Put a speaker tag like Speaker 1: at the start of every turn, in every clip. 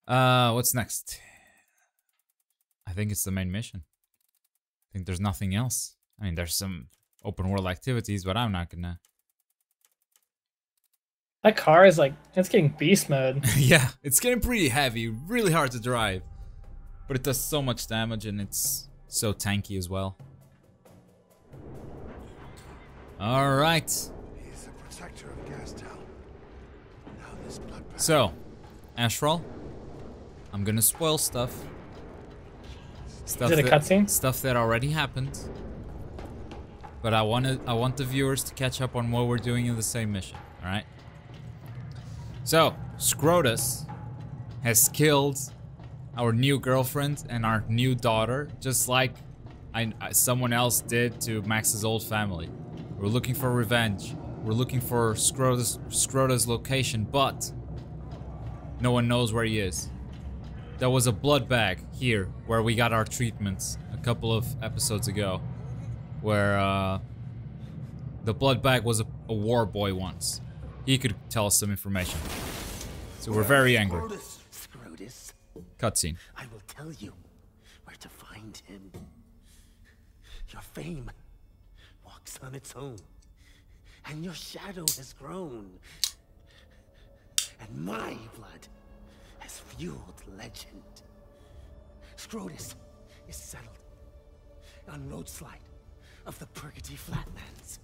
Speaker 1: What's next? I think it's the main mission. I think there's nothing else. I mean, there's some open world activities, but I'm not gonna.
Speaker 2: That car is like, it's getting beast mode.
Speaker 1: Yeah, it's getting pretty heavy, really hard to drive. But it does so much damage and it's so tanky as well. Alright.
Speaker 3: He's the protector of Gastown. Now this bloodbath.
Speaker 1: So, Ashral, I'm gonna spoil stuff.
Speaker 2: Is it a cutscene?
Speaker 1: Stuff that already happened. But I want the viewers to catch up on what we're doing in the same mission, alright? So, Scrotus has killed our new girlfriend and our new daughter, just like someone else did to Max's old family. We're looking for revenge. We're looking for Scrotus' location, but no one knows where he is. There was a blood bag here where we got our treatments a couple of episodes ago, where the blood bag was a war boy once. He could tell us some information. So we're very angry.
Speaker 4: Scrotus.
Speaker 1: Cutscene.
Speaker 4: I will tell you where to find him. Your fame walks on its own, and your shadow has grown. And my blood has fueled legend. Scrotus is settled on roadslide of the Purgatory Flatlands.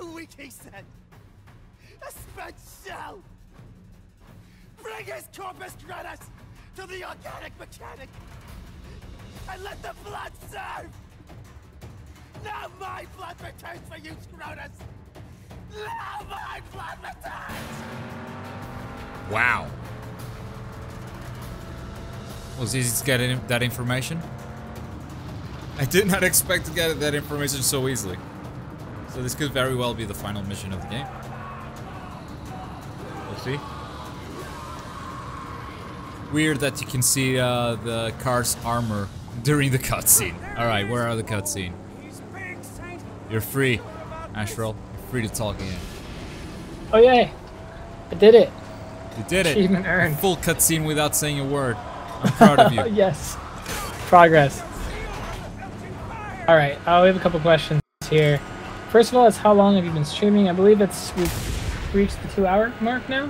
Speaker 4: 2 weeks, he said. A spent shell. Bring his corpus gratis to the organic mechanic, and let the blood serve. Now my blood returns for you, Scrotus. Now my blood returns.
Speaker 1: Wow. Was it easy to get that information? I did not expect to get that information so easily. So this could very well be the final mission of the game. We'll see. Weird that you can see the car's armor during the cutscene. Alright, where are the cutscene? You're free, Ashral. You're free to talk again.
Speaker 2: Oh yay! I did it.
Speaker 1: You did it.
Speaker 2: Achievement earned.
Speaker 1: Full cutscene without saying a word. I'm proud of you.
Speaker 2: Yes. Progress. Alright, we have a couple questions here. First of all, it's how long have you been streaming? I believe we've reached the 2-hour mark now.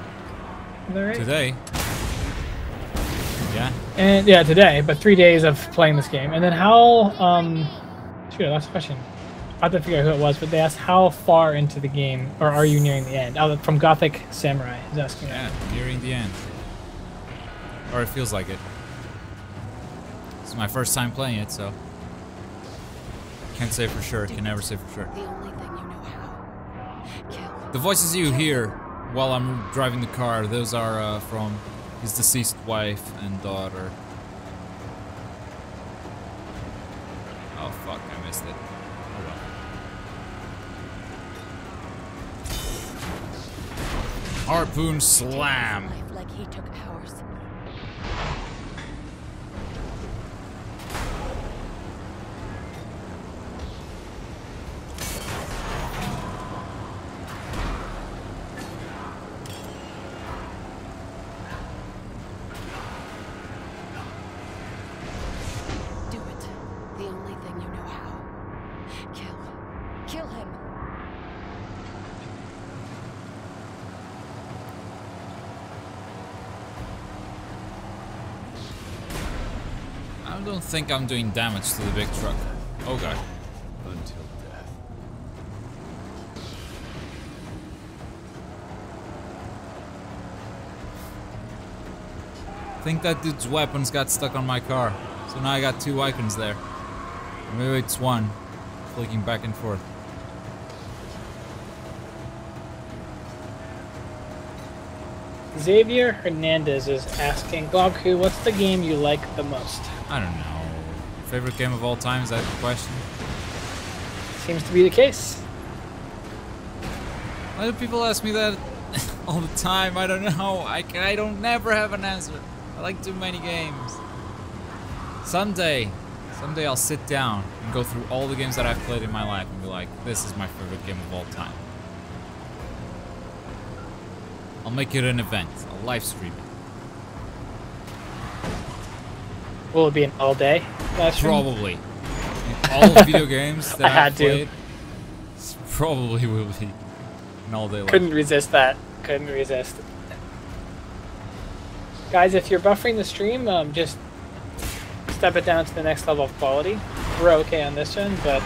Speaker 2: Is that right?
Speaker 1: Today. Yeah.
Speaker 2: And yeah, today, but 3 days of playing this game. And then how shoot, I lost the question. I have to figure out who it was, but they asked how far into the game, or are you nearing the end? Oh, from Gothic Samurai is asking that.
Speaker 1: Yeah, nearing the end. Or it feels like it. It's my first time playing it, so can't say for sure. Can never say for sure.
Speaker 5: The only thing you know how. Kill.
Speaker 1: The voices you hear while I'm driving the car, those are from his deceased wife and daughter. Oh fuck, I missed it. Oh well. Harpoon slam.
Speaker 5: Life like he took ours. Do it. The only thing you know how. Kill him.
Speaker 1: I don't think I'm doing damage to the big truck. Oh god.
Speaker 3: Until death.
Speaker 1: I think that dude's weapons got stuck on my car. So now I got 2 icons there. Or maybe it's 1. Flicking back and forth.
Speaker 2: Xavier Hernandez is asking, Globku, what's the game you like the most?
Speaker 1: I don't know. Favorite game of all time, is that the question?
Speaker 2: Seems to be the case.
Speaker 1: Why do people ask me that all the time? I don't know. I don't never have an answer. I like too many games. Someday Someday I'll sit down and go through all the games that I've played in my life and be like, this is my favorite game of all time. I'll make it an event. I'll live stream it.
Speaker 2: Will it be an all-day live stream?
Speaker 1: Probably. In all the video games that I've played, it probably will be an all-day live.
Speaker 2: Couldn't resist that. Couldn't resist. Guys, if you're buffering the stream, just step it down to the next level of quality. We're okay on this one, but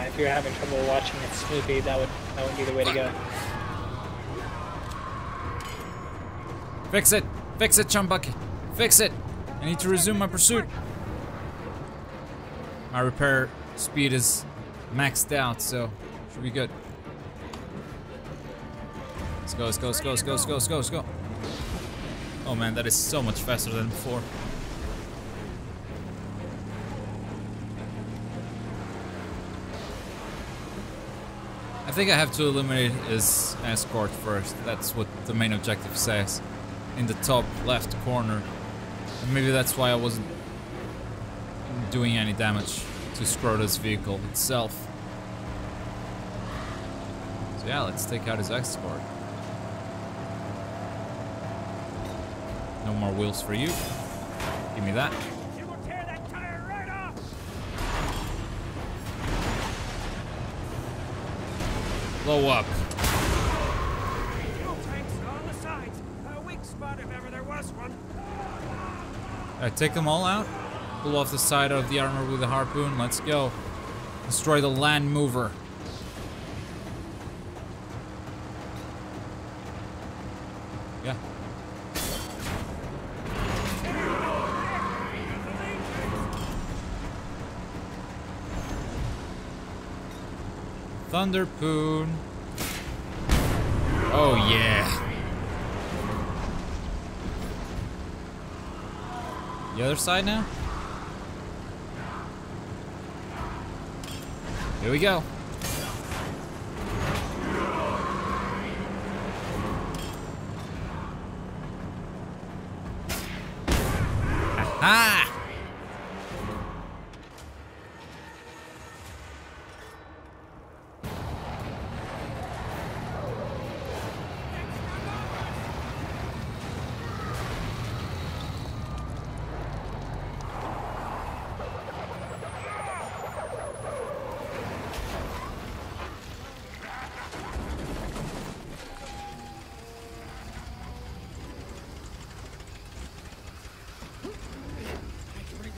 Speaker 2: if you're having trouble watching it smoothly, that would be the way to go.
Speaker 1: Fix it! Fix it, Chumbucket! Fix it! I need to resume my pursuit. My repair speed is maxed out, so should be good. Let's go, let's go, let's go, let's go, let's go, let's go, let's go. Oh man, that is so much faster than before. I think I have to eliminate his escort first. That's what the main objective says. In the top left corner. And maybe that's why I wasn't doing any damage to Scrota's vehicle itself. So yeah, let's take out his escort. No more wheels for you. Give me that.
Speaker 4: You will tear that tire right off.
Speaker 1: Blow up.
Speaker 4: Fuel tanks on the sides. A weak spot if ever there was one.
Speaker 1: Alright, take them all out. Pull off the side of the armor with a harpoon. Let's go. Destroy the land mover. Yeah. Thunderpoon. Oh yeah. The other side now? Here we go. Aha!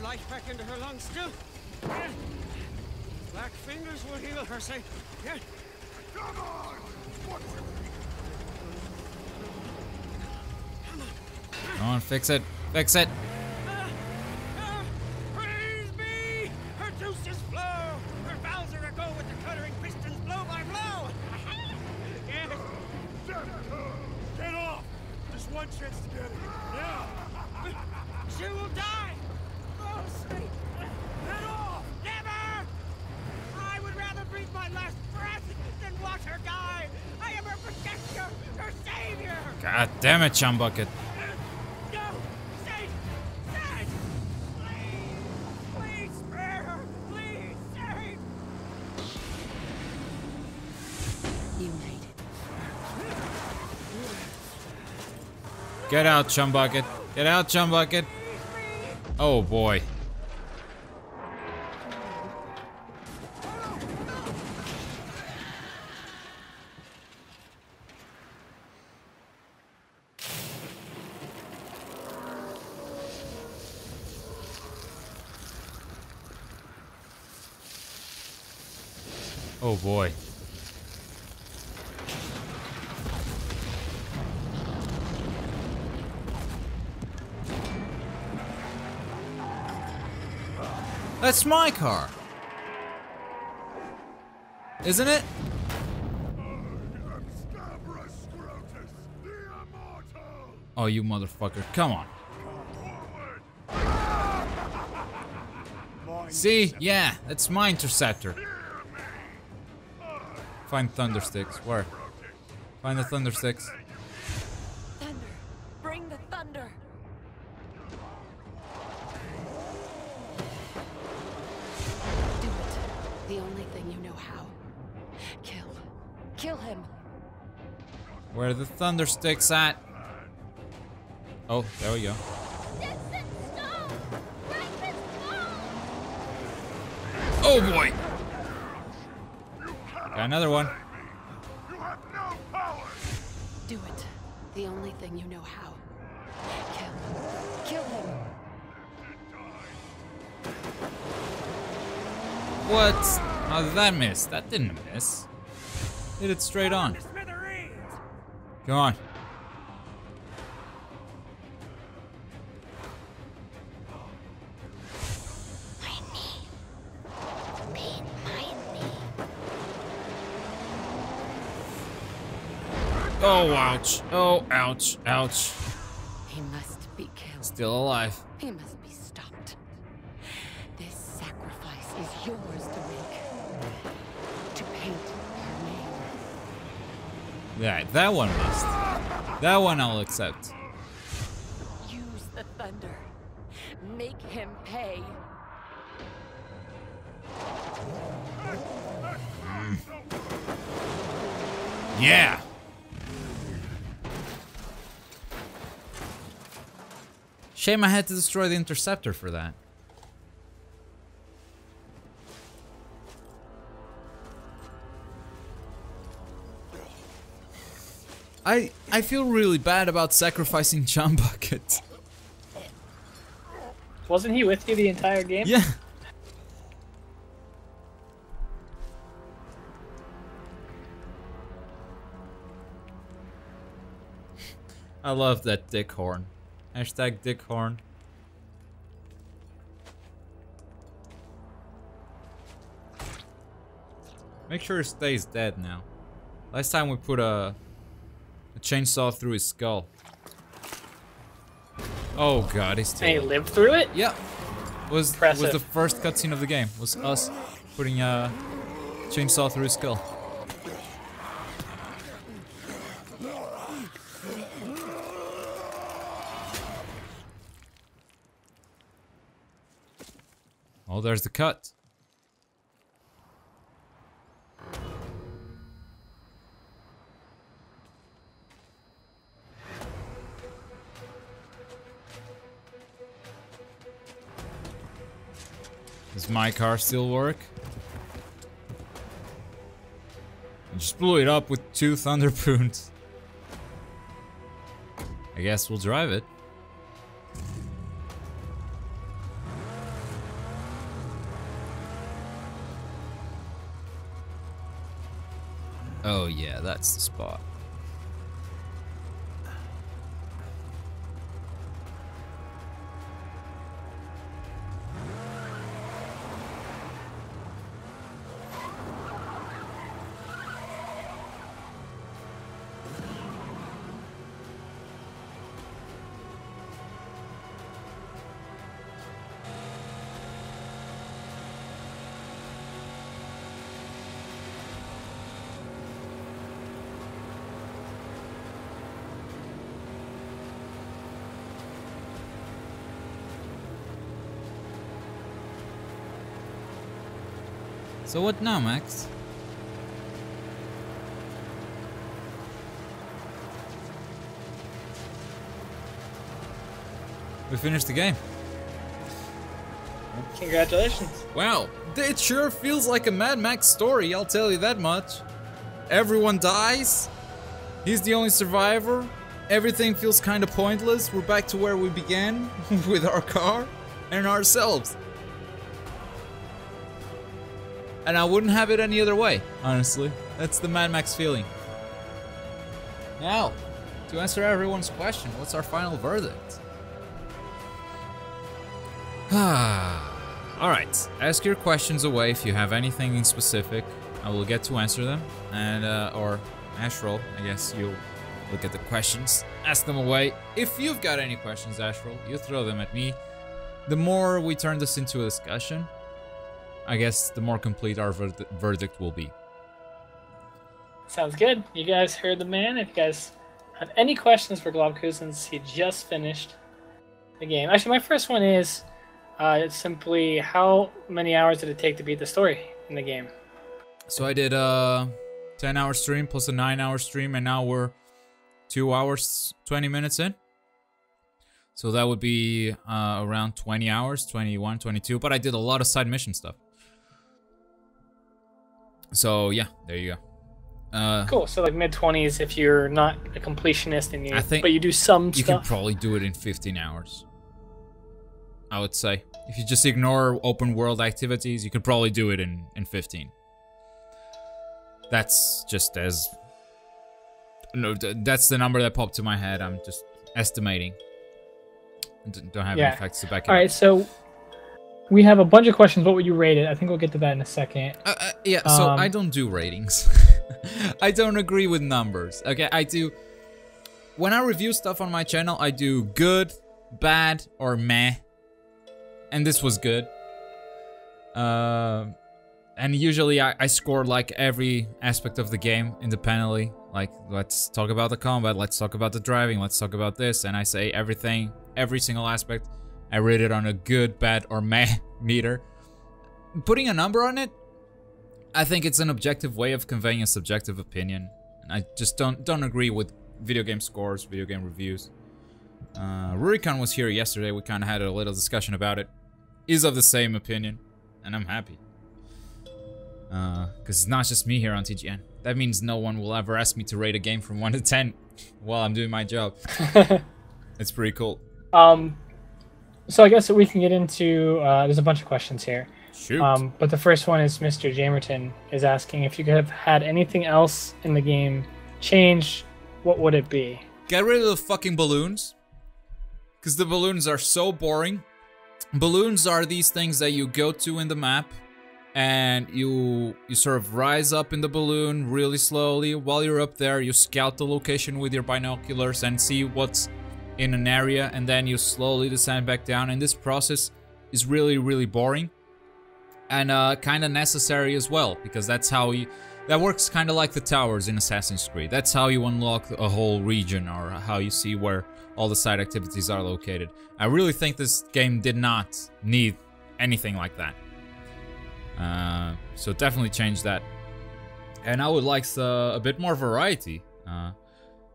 Speaker 4: Life back into her lungs still. Black fingers will heal her, say. Yeah. Come on!
Speaker 1: Come on, fix it. Fix it.
Speaker 4: Praise me! Her juices flow! Her valves are aglow with the cuttering pistons blow by blow! Yes!
Speaker 3: Get off! Just one chance to get it. Yeah!
Speaker 4: She will die! Oh, sweet! Get off! Never! I would rather breathe my last breath than watch her die! I am her protector! Her savior!
Speaker 1: God damn it, Chumbucket.
Speaker 4: No! Save! Save! Please! Please spare her! Please save!
Speaker 5: You made it.
Speaker 1: Get out, Chumbucket. Get out, Chumbucket. Oh boy. Oh boy. That's my car. Isn't it? Oh, you motherfucker. Come on. See? Yeah, that's my interceptor. Find thundersticks. Where? Find the thundersticks.
Speaker 5: Thunder. Bring the thunder. Kill him.
Speaker 1: Where are the thunder sticks at? Oh, there we go. Oh boy! Got another one.
Speaker 5: Do it. The only thing you know how. Kill. Kill him.
Speaker 1: What? How did that miss? That didn't miss. Hit it straight on. Come on. Oh, ouch. Oh, ouch. Ouch.
Speaker 5: He must be killed.
Speaker 1: Still alive.
Speaker 5: He must be stopped. This sacrifice is yours to make. To paint your name.
Speaker 1: Yeah, that one must. That one I'll accept.
Speaker 5: Use the thunder. Make him pay.
Speaker 1: Yeah. Shame I had to destroy the interceptor for that. I feel really bad about sacrificing John Bucket.
Speaker 2: Wasn't he with you the entire game?
Speaker 1: Yeah. I love that dick horn. Hashtag dick horn. Make sure he stays dead now. Last time we put a chainsaw through his skull. Oh god, he's still.
Speaker 2: And he lived through it?
Speaker 1: Yeah. Was
Speaker 2: Impressive.
Speaker 1: the first cutscene of the game. Was us putting a chainsaw through his skull. Oh, there's the cut. Does my car still work? I just blew it up with 2 Thunderpoons. I guess we'll drive it. Oh yeah, that's the spot. So what now, Max? We finished the game.
Speaker 2: Congratulations.
Speaker 1: Wow, it sure feels like a Mad Max story, I'll tell you that much. Everyone dies. He's the only survivor. Everything feels kind of pointless. We're back to where we began with our car and ourselves. And I wouldn't have it any other way, honestly. That's the Mad Max feeling. Now, to answer everyone's question, what's our final verdict? Alright, ask your questions away if you have anything in specific. I will get to answer them. And, or Astral, I guess you'll look at the questions, ask them away. If you've got any questions, Astral, you throw them at me. The more we turn this into a discussion, I guess the more complete our verdict will be.
Speaker 2: Sounds good. You guys heard the man. If you guys have any questions for Globku, since he just finished the game. Actually, my first one is it's simply how many hours did it take to beat the story in the game?
Speaker 1: So I did 10-hour stream plus a 9-hour stream, and now we're 2 hours, 20 minutes in. So that would be around 20 hours, 21, 22. But I did a lot of side mission stuff. So yeah, there you go.
Speaker 2: Cool. So like mid-20s if you're not a completionist and
Speaker 1: I think
Speaker 2: but you do some
Speaker 1: you
Speaker 2: stuff.
Speaker 1: can probably do it in 15 hours. I would say. If you just ignore open world activities, you could probably do it in 15. That's just as... No, that's the number that popped to my head. I'm just estimating. Don't have any facts to back it up.
Speaker 2: Alright, so we have a bunch of questions. What would you rate it? I think we'll get to that in a second.
Speaker 1: Yeah, so I don't do ratings. I don't agree with numbers. Okay, I do... When I review stuff on my channel, I do good, bad, or meh. And this was good. And usually I score like every aspect of the game independently. Like, let's talk about the combat, let's talk about the driving, let's talk about this. And I say everything, every single aspect. I rate it on a good, bad, or meh meter. Putting a number on it, I think it's an objective way of conveying a subjective opinion. And I just don't agree with video game scores, video game reviews. Rurikon was here yesterday, we kind of had a little discussion about it. He's of the same opinion, and I'm happy. Because it's not just me here on TGN. That means no one will ever ask me to rate a game from 1 to 10 while I'm doing my job. It's pretty cool.
Speaker 2: So I guess we can get into, there's a bunch of questions here.
Speaker 1: Shoot.
Speaker 2: But the first one is Mr. Jamerton is asking if you could have had anything else in the game change, what would it be?
Speaker 1: Get rid of the fucking balloons. Because the balloons are so boring. Balloons are these things that you go to in the map. And you sort of rise up in the balloon really slowly. While you're up there, you scout the location with your binoculars and see what's in an area. And then you slowly descend back down. And this process is really, really boring. And kind of necessary as well. Because that's how you... That works kind of like the towers in Assassin's Creed. That's how you unlock a whole region, or how you see where all the side activities are located. I really think this game did not need anything like that. So definitely change that. And I would like a bit more variety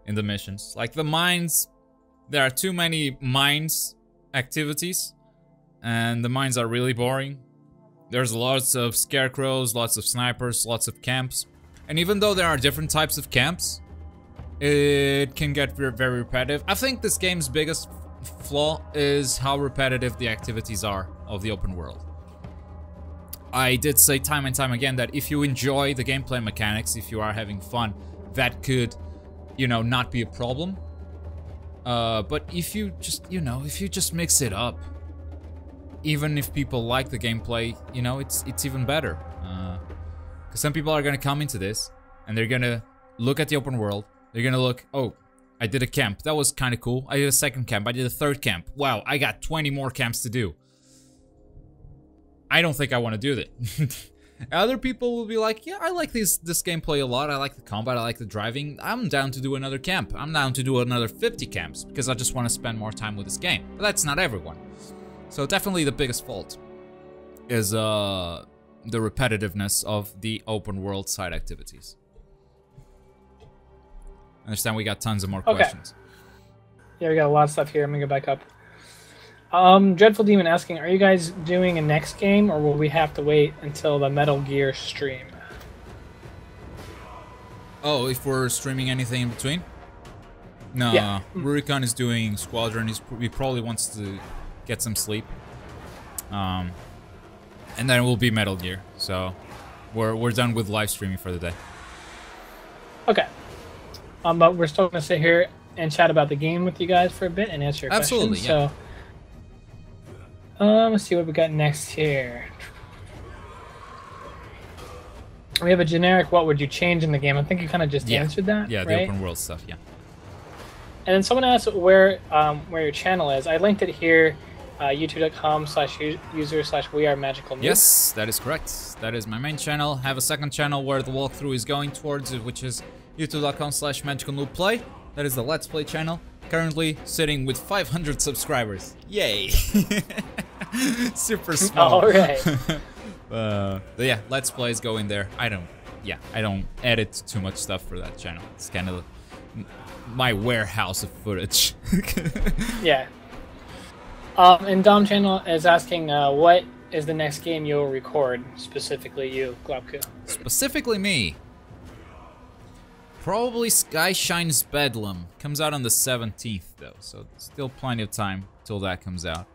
Speaker 1: in the missions. Like the mines, there are too many mines activities, and the mines are really boring. There's lots of scarecrows, lots of snipers, lots of camps. And even though there are different types of camps, it can get very repetitive. I think this game's biggest flaw is how repetitive the activities are of the open world. I did say time and time again that if you enjoy the gameplay mechanics, if you are having fun, that could, you know, not be a problem. But if you just, you know, if you just mix it up, even if people like the gameplay, you know, it's even better. Because some people are gonna come into this and they're gonna look at the open world. They're gonna look, oh, I did a camp. That was kind of cool. I did a second camp. I did a third camp. Wow, I got 20 more camps to do. I don't think I want to do that. Other people will be like, yeah, I like this gameplay a lot. I like the combat. I like the driving. I'm down to do another camp. I'm down to do another 50 camps because I just want to spend more time with this game. But that's not everyone. So definitely the biggest fault is the repetitiveness of the open world side activities. I understand we got tons of more questions.
Speaker 2: Yeah, we got a lot of stuff here. I'm gonna go back up. Dreadful Demon asking, are you guys doing a next game, or will we have to wait until the Metal Gear stream?
Speaker 1: Oh, if we're streaming anything in between? No, yeah. Rurikon is doing Squadron. He probably wants to get some sleep. And then it will be Metal Gear. So we're done with live streaming for the day.
Speaker 2: Okay. But we're still gonna sit here and chat about the game with you guys for a bit and answer your
Speaker 1: Absolutely,
Speaker 2: questions.
Speaker 1: Yeah.
Speaker 2: So let's see what we got next here. We have a generic what would you change in the game. I think you kind of just answered that.
Speaker 1: Yeah,
Speaker 2: right?
Speaker 1: the open world stuff, yeah.
Speaker 2: And then someone asked where your channel is. I linked it here, youtube.com/user/wearemagicalnoob.
Speaker 1: Yes, that is correct. That is my main channel. I have a second channel where the walkthrough is going towards, which is youtube.com/magicalnoobplay. That is the Let's Play channel. Currently sitting with 500 subscribers. Yay! Super small.
Speaker 2: All right.
Speaker 1: But yeah, Let's Play is going there. I don't yeah, I don't edit too much stuff for that channel. It's kind of my warehouse of footage.
Speaker 2: Yeah. And Dom Channel is asking, what is the next game you'll record? Specifically you, Globku.
Speaker 1: Specifically me. Probably Sky Shines Bedlam. Comes out on the 17th though, so still plenty of time till that comes out.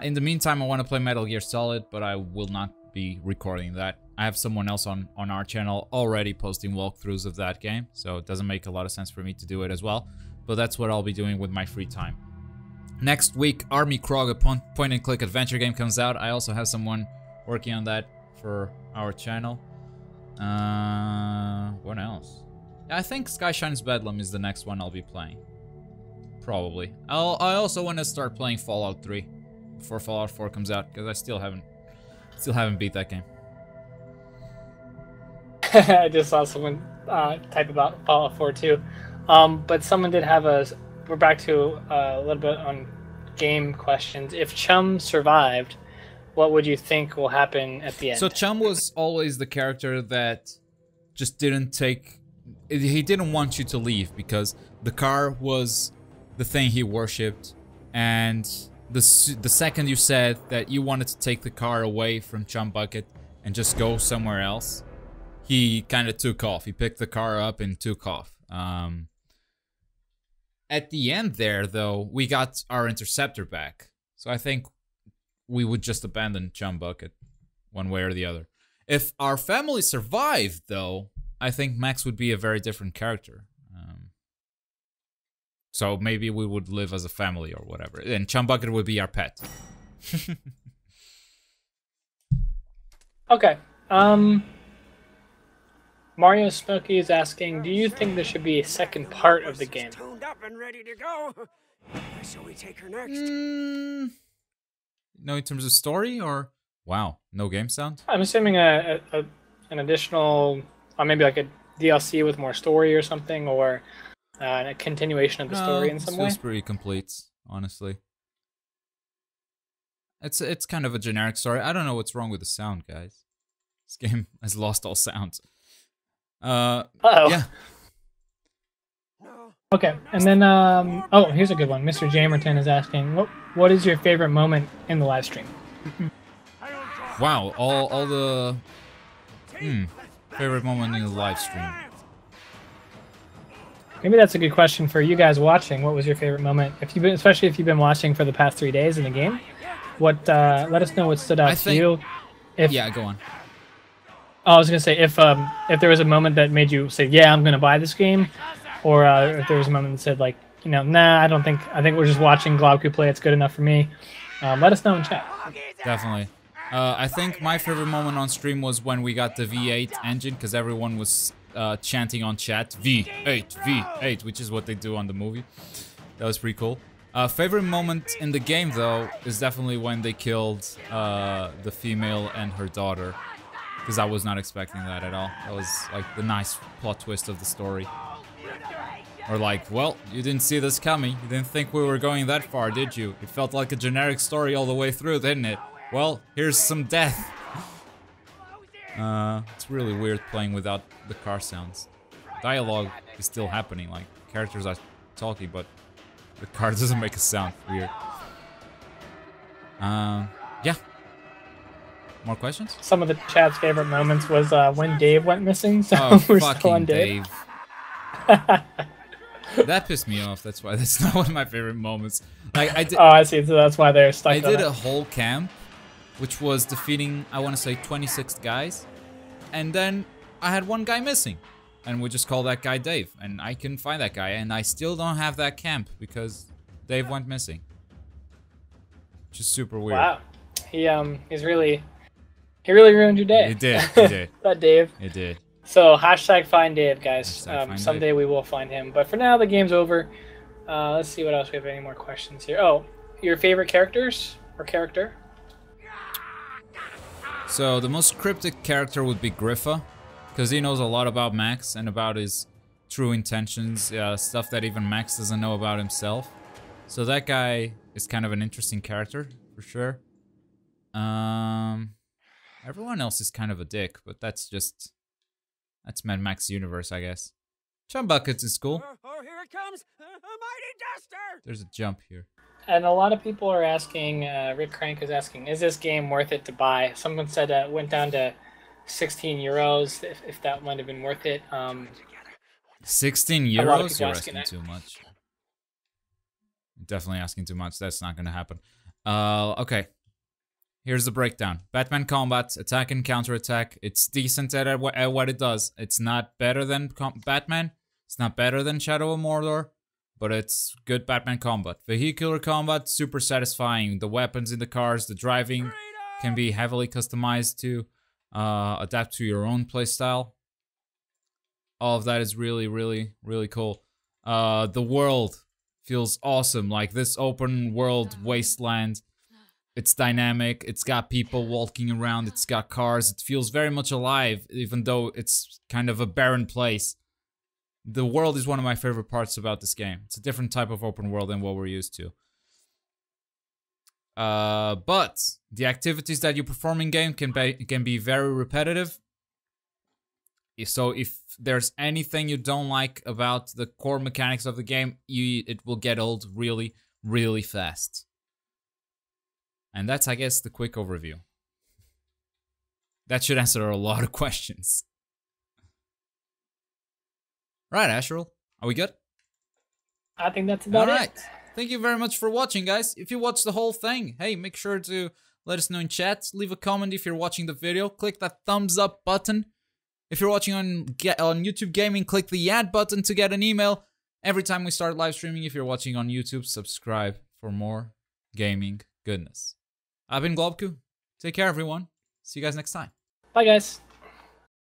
Speaker 1: In the meantime, I want to play Metal Gear Solid, but I will not be recording that. I have someone else on our channel already posting walkthroughs of that game, so it doesn't make a lot of sense for me to do it as well. But that's what I'll be doing with my free time. Next week, Army Krog, a point-and-click adventure game, comes out. I also have someone working on that for our channel. What else? I think Sky Shines Bedlam is the next one I'll be playing. Probably. I also want to start playing Fallout 3 before Fallout 4 comes out, because I still haven't beat that game.
Speaker 2: I just saw someone type about Fallout 4 too. But someone did have we're back to a little bit on game questions. If Chum survived, what would you think will happen at the end?
Speaker 1: So Chum was always the character that just didn't take... He didn't want you to leave, because the car was the thing he worshipped, and the second you said that you wanted to take the car away from Chum Bucket and just go somewhere else, he kind of took off. He picked the car up and took off. At the end there, though, we got our interceptor back. So I think we would just abandon Chum Bucket one way or the other. If our family survived, though, I think Max would be a very different character. So maybe we would live as a family or whatever. And Chum Bucket would be our pet.
Speaker 2: Okay. Mario Smokey is asking, do you think there should be a second part of the game?
Speaker 4: Tuned up and ready to go. Where shall we take her next?
Speaker 1: No, in terms of story, or... Wow, no game sound?
Speaker 2: I'm assuming an additional, maybe like a DLC with more story or something, or a continuation of the story in some way.
Speaker 1: Feels pretty complete, honestly. It's kind of a generic story. I don't know what's wrong with the sound, guys. This game has lost all sounds.
Speaker 2: Uh-oh.
Speaker 1: Yeah.
Speaker 2: Okay, and then, oh, here's a good one. Mr. Jamerton is asking, what is your favorite moment in the live stream?
Speaker 1: Wow, all the... favorite moment in the live stream.
Speaker 2: Maybe that's a good question for you guys watching. What was your favorite moment? Especially if you've been watching for the past 3 days in the game. Let us know what stood out to you.
Speaker 1: Yeah, go on.
Speaker 2: I was gonna say if there was a moment that made you say, yeah, I'm gonna buy this game, or if there was a moment that said like, nah, I think we're just watching Globku play. It's good enough for me. Let us know in chat.
Speaker 1: Definitely. I think my favorite moment on stream was when we got the V8 engine, because everyone was chanting on chat, V8, V8, which is what they do on the movie. That was pretty cool. Favorite moment in the game, though, is definitely when they killed the female and her daughter, because I was not expecting that at all. That was like the nice plot twist of the story. Or like, well, you didn't see this coming. You didn't think we were going that far, did you? It felt like a generic story all the way through, didn't it? Well, here's some death. It's really weird playing without the car sounds. Dialogue is still happening, like characters are talking, but the car doesn't make a sound. Weird. Yeah. More questions?
Speaker 2: Some of the chat's favorite moments was when Dave went missing. So
Speaker 1: Oh,
Speaker 2: we're still
Speaker 1: fucking
Speaker 2: on Dave.
Speaker 1: That pissed me off. That's why. That's not one of my favorite moments. Like I did.
Speaker 2: Oh, I see. So that's why they're stuck.
Speaker 1: I
Speaker 2: on
Speaker 1: did
Speaker 2: it.
Speaker 1: a whole camp, which was defeating, I want to say, 26 guys, and then I had one guy missing, and we just call that guy Dave, and I couldn't find that guy, and I still don't have that camp because Dave went missing. Which is super weird.
Speaker 2: Wow. He really ruined your day.
Speaker 1: It did. It did.
Speaker 2: That Dave.
Speaker 1: It did.
Speaker 2: So hashtag find Dave, guys.
Speaker 1: Find
Speaker 2: Someday
Speaker 1: Dave.
Speaker 2: we will find him. But for now, the game's over. Let's see what else we have. Any more questions here? Oh, your favorite characters or character?
Speaker 1: So the most cryptic character would be Griffa, because he knows a lot about Max and about his true intentions, stuff that even Max doesn't know about himself. So that guy is kind of an interesting character, for sure. Everyone else is kind of a dick, but that's just That's Mad Max universe, I guess. Jump buckets is cool.
Speaker 4: Oh, here it comes! A mighty duster!
Speaker 1: There's a jump here.
Speaker 2: And a lot of people are asking, Rick Crank is asking, is this game worth it to buy? Someone said it went down to 16 euros, if that might have been worth it.
Speaker 1: 16
Speaker 2: A lot of
Speaker 1: euros?
Speaker 2: people
Speaker 1: You're
Speaker 2: asking
Speaker 1: asking
Speaker 2: that.
Speaker 1: too much. Definitely asking too much. That's not gonna happen. Okay. Here's the breakdown. Batman combat, attack and counter-attack. It's decent at what it does. It's not better than Batman. It's not better than Shadow of Mordor. But it's good Batman combat. Vehicular combat, super satisfying. The weapons in the cars, the driving can be heavily customized to adapt to your own playstyle. All of that is really, really, really cool. The world feels awesome. Like this open world wasteland. It's dynamic. It's got people walking around. It's got cars. It feels very much alive, even though it's kind of a barren place. The world is one of my favorite parts about this game. It's a different type of open world than what we're used to. But the activities that you perform in game can be very repetitive. So if there's anything you don't like about the core mechanics of the game, it will get old really, really fast. And that's, I guess, the quick overview. That should answer a lot of questions. Right, Asherl, are we good?
Speaker 2: I think that's about it.
Speaker 1: Alright, thank you very much for watching, guys. If you watched the whole thing, hey, make sure to let us know in chat. Leave a comment if you're watching the video. Click that thumbs up button. If you're watching on YouTube Gaming, click the add button to get an email every time we start live streaming. If you're watching on YouTube, subscribe for more gaming goodness. I've been Globku. Take care, everyone. See you guys next time.
Speaker 2: Bye, guys.